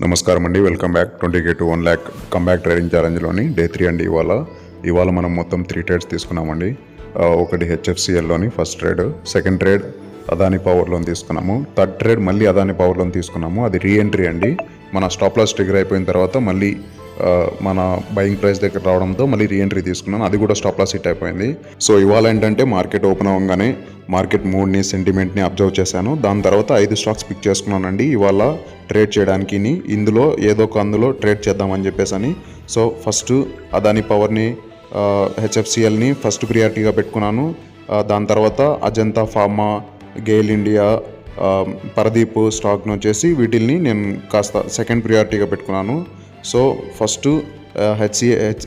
నమస్కారం అండి, welcome back. 20K to 1 lakh comeback trading ఛాలెంజ్లోని డే 3 అండి. ఇవాళ మనం మొత్తం 3 ట్రేడ్స్ తీసుకున్నామండి. ఒకటి హెచ్ఎఫ్సిఎల్లోని first trade, second trade Adani power long తీసుకున్నాము, థర్డ్ ట్రేడ్ మళ్ళీ అదాని పవర్ లోన్ తీసుకున్నాము. అది రీఎంట్రీ అండి. మన స్టాప్ లాస్ ట్రిగర్ అయిపోయిన తర్వాత మళ్ళీ మన బయింగ్ ప్రైస్ దగ్గర రావడంతో మళ్ళీ రీఎంట్రీ తీసుకున్నాను. అది కూడా స్టాప్ లాస్ హిట్ అయిపోయింది. సో ఇవాళ ఏంటంటే మార్కెట్ ఓపెన్ అవ్వగానే మార్కెట్ మూడ్ని, సెంటిమెంట్ని అబ్జర్వ్ చేశాను. దాని తర్వాత 5 స్టాక్స్ పిక్ చేసుకున్నానండి ఇవాళ ట్రేడ్ చేయడానికి. ఇందులో ఏదో ఒక అందులో ట్రేడ్ చేద్దామని చెప్పేసి. సో ఫస్ట్ అదాని పవర్ని, హెచ్ఎఫ్సిఎల్ని ఫస్ట్ ప్రియారిటీగా పెట్టుకున్నాను. దాని తర్వాత అజంతా ఫార్మా, గెయిల్ ఇండియా, పరదీప్ స్టాక్ను వచ్చేసి వీటిల్ని నేను కాస్త సెకండ్ ప్రియారిటీగా పెట్టుకున్నాను. సో ఫస్ట్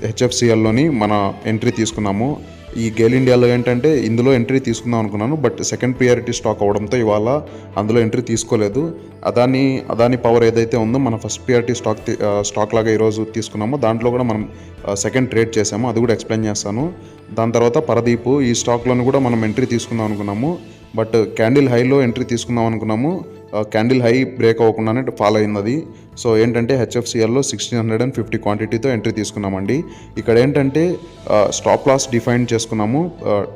హెచ్ఎఫ్సిఎల్లోని మన ఎంట్రీ తీసుకున్నాము. ఈ గెయిల్ ఇండియాలో ఏంటంటే ఇందులో ఎంట్రీ తీసుకుందాం అనుకున్నాను, బట్ సెకండ్ ప్రియారిటీ స్టాక్ అవడంతో ఇవాళ అందులో ఎంట్రీ తీసుకోలేదు. అదాని పవర్ ఏదైతే ఉందో మన ఫస్ట్ ప్రియారిటీ స్టాక్ లాగా ఈరోజు తీసుకున్నామో దాంట్లో కూడా మనం సెకండ్ ట్రేడ్ చేసాము, అది కూడా ఎక్స్ప్లెయిన్ చేస్తాను. దాని తర్వాత పరదీప్, ఈ స్టాక్లోని కూడా మనం ఎంట్రీ తీసుకుందాం అనుకున్నాము, బట్ క్యాండిల్ హైలో ఎంట్రీ తీసుకుందాం అనుకున్నాము. క్యాండిల్ హై బ్రేక్ అవ్వకుండానే ఫాలో అయింది అది. సో ఏంటంటే హెచ్ఎఫ్సిఎల్లో 1650 క్వాంటిటీతో ఎంట్రీ తీసుకున్నామండి. ఇక్కడ ఏంటంటే స్టాప్ లాస్ డిఫైన్ చేసుకున్నాము,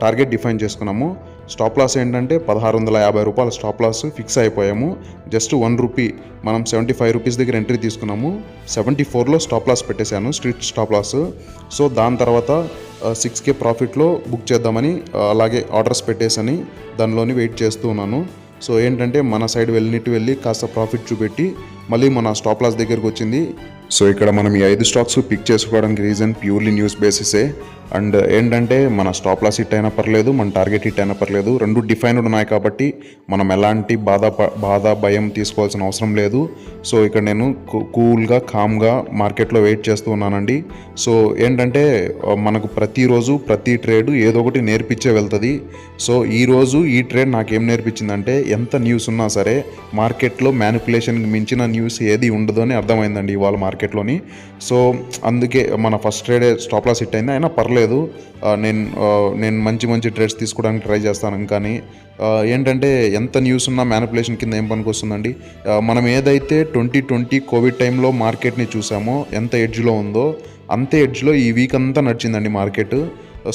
టార్గెట్ డిఫైన్ చేసుకున్నాము. స్టాప్ లాస్ ఏంటంటే 1650 రూపాయల స్టాప్ లాస్ ఫిక్స్ అయిపోయాము. జస్ట్ 1 రూపీ, మనం 75 రూపీస్ దగ్గర ఎంట్రీ తీసుకున్నాము. 74లో స్టాప్ లాస్ పెట్టేశాను, స్ట్రిక్ట్ స్టాప్ లాస్. సో దాని తర్వాత 6K ప్రాఫిట్లో బుక్ చేద్దామని అలాగే ఆర్డర్స్ పెట్టేసని దానిలోని వెయిట్ చేస్తూ ఉన్నాను. సో ఏంటంటే మన సైడ్ వెళ్ళి కాస్త ప్రాఫిట్ చూపెట్టి మళ్ళీ మన స్టాప్ లాస్ దగ్గరికి వచ్చింది. సో ఇక్కడ మనం ఈ 5 స్టాక్స్ పిక్ చేసుకోవడానికి రీజన్ ప్యూర్లీ న్యూస్ బేసిసే. అండ్ ఏంటంటే మన స్టాప్ లాస్ హిట్ అయినా పర్లేదు, మన టార్గెట్ హిట్ అయినా పర్లేదు, రెండు డిఫైన్డ్ ఉన్నాయి కాబట్టి మనం ఎలాంటి బాధ భయం తీసుకోవాల్సిన అవసరం లేదు. సో ఇక్కడ నేను కూల్గా కామ్గా మార్కెట్లో వెయిట్ చేస్తూ ఉన్నానండి. సో ఏంటంటే మనకు ప్రతిరోజు ప్రతి ట్రేడ్ ఏదో ఒకటి నేర్పించే వెళ్తుంది. సో ఈరోజు ఈ ట్రేడ్ నాకేం నేర్పించిందంటే ఎంత న్యూస్ ఉన్నా సరే మార్కెట్లో మ్యానిపులేషన్కి మించిన న్యూస్ ఏది ఉండదు అని అర్థమైందండి ఇవాళ మార్కెట్లోని. సో అందుకే మన ఫస్ట్ ట్రేడే స్టాప్ లాస్ హిట్ అయింది, అయినా పర్లేదు, నేను మంచి ట్రేడ్స్ తీసుకోవడానికి ట్రై చేస్తాను. కానీ ఏంటంటే ఎంత న్యూస్ ఉన్నా మ్యానిపులేషన్ కింద ఏం పనికి వస్తుందండి. మనం ఏదైతే 2020 కోవిడ్ టైంలో మార్కెట్ని చూసామో ఎంత ఎడ్జ్లో ఉందో అంతే ఎడ్జ్లో ఈ వీక్ అంతా నడిచిందండి మార్కెట్.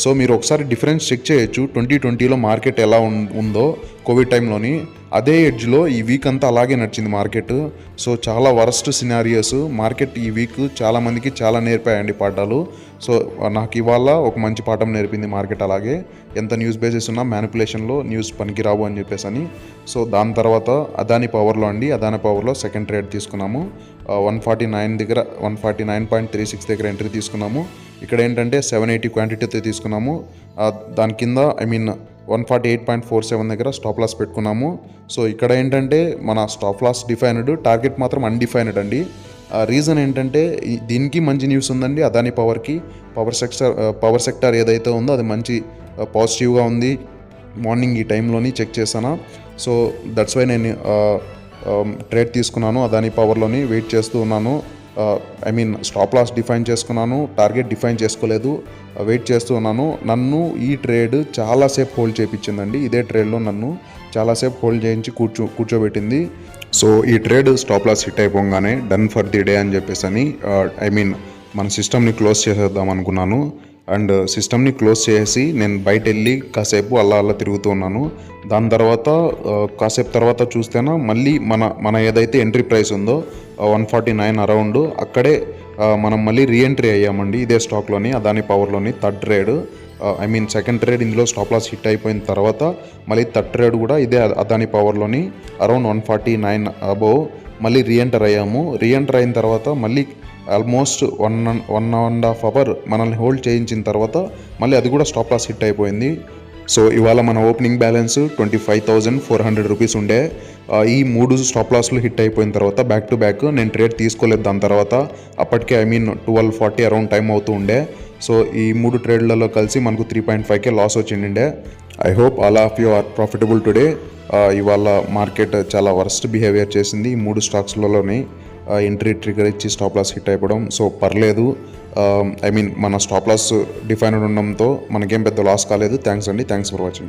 సో మీరు ఒకసారి డిఫరెన్స్ చెక్ చేయొచ్చు. 2020లో మార్కెట్ ఎలా ఉందో కోవిడ్ టైంలోని, అదే ఎడ్జ్లో ఈ వీక్ అంతా అలాగే నడిచింది మార్కెట్. సో చాలా వరస్ట్ సినారియోస్ మార్కెట్ ఈ వీక్ చాలామందికి చాలా నేర్పాయండి పాఠాలు. సో నాకు ఇవాళ ఒక మంచి పాఠం నేర్పింది మార్కెట్. అలాగే ఎంత న్యూస్ బేసిస్ ఉన్నా మ్యానిపులేషన్లో న్యూస్ పనికిరావు అని చెప్పేసి. సో దాని తర్వాత అదాని పవర్లో సెకండ్ ట్రేడ్ తీసుకున్నాము. 149 దగ్గర 149.36 దగ్గర ఎంట్రీ తీసుకున్నాము. ఇక్కడ ఏంటంటే 780 క్వాంటిటీతో తీసుకున్నాము. దాని కింద 148.47 దగ్గర స్టాప్ లాస్ పెట్టుకున్నాము. సో ఇక్కడ ఏంటంటే మన స్టాప్ లాస్ డిఫైన్డ్, టార్గెట్ మాత్రం అన్డిఫైన్డ్ అండి. రీజన్ ఏంటంటే దీనికి మంచి న్యూస్ ఉందండి. అదాని పవర్కి పవర్ సెక్టర్ ఏదైతే ఉందో అది మంచి పాజిటివ్గా ఉంది. మార్నింగ్ ఈ టైంలోని చెక్ చేశాను. సో దట్స్ వై నేను ట్రేడ్ తీసుకున్నాను. అదాని పవర్లోని వెయిట్ చేస్తూ ఉన్నాను. స్టాప్ లాస్ డిఫైన్ చేసుకున్నాను, టార్గెట్ డిఫైన్ చేసుకోలేదు, వెయిట్ చేస్తూ ఉన్నాను. నన్ను ఈ ట్రేడ్ చాలాసేపు హోల్డ్ చేయించిందండి. ఇదే ట్రేడ్లో నన్ను చాలాసేపు హోల్డ్ చేయించి కూర్చోబెట్టింది. సో ఈ ట్రేడ్ స్టాప్ లాస్ హిట్ అయిపోగానే డన్ ఫర్ ది డే అని చెప్పేసి మన సిస్టమ్ని క్లోజ్ చేసేద్దాం అనుకున్నాను. అండ్ సిస్టమ్ని క్లోజ్ చేసి నేను బయట వెళ్ళి కాసేపు అలా తిరుగుతూ ఉన్నాను. దాని తర్వాత కాసేపు తర్వాత చూస్తేనా మళ్ళీ మన ఏదైతే ఎంట్రీ ప్రైస్ ఉందో 149 అరౌండ్, అక్కడే మనం మళ్ళీ రీఎంట్రీ అయ్యామండి ఇదే స్టాక్లోని, అదాని పవర్లోని థర్డ్ ట్రేడ్. సెకండ్ ట్రేడ్ ఇందులో స్టాప్ లాస్ హిట్ అయిపోయిన తర్వాత మళ్ళీ థర్డ్ ట్రేడ్ కూడా ఇదే అదాని పవర్లోని అరౌండ్ 149 అబోవ్ మళ్ళీ రీఎంటర్ అయ్యాము. రీఎంటర్ అయిన తర్వాత మళ్ళీ ఆల్మోస్ట్ 1.5 అవర్ మనల్ని హోల్డ్ చేయించిన తర్వాత మళ్ళీ అది కూడా స్టాప్ లాస్ హిట్ అయిపోయింది. సో ఇవాళ మన ఓపెనింగ్ బ్యాలెన్స్ 25,400 రూపీస్ ఉండే. ఈ 3 స్టాప్ లాస్లు హిట్ అయిపోయిన తర్వాత బ్యాక్ టు బ్యాక్ నేను ట్రేడ్ తీసుకోలేదు. దాని తర్వాత అప్పటికే 12:40 అరౌండ్ టైం అవుతూ ఉండే. సో ఈ 3 ట్రేడ్లలో కలిసి మనకు 3.5K లాస్ వచ్చిండే. I hope all of you are profitable today. ఇవాళ మార్కెట్ చాలా వర్స్ట్ బిహేవియర్ చేసింది. ఈ 3 స్టాక్స్లలోని ఎంట్రీ ట్రిగర్ ఇచ్చి స్టాప్ లాస్ హిట్ అయిపోవడం. సో పర్లేదు, మన స్టాప్ లాస్ డిఫైన్డ్ ఉండడంతో మనకేం పెద్ద లాస్ కాలేదు. Thanks for watching.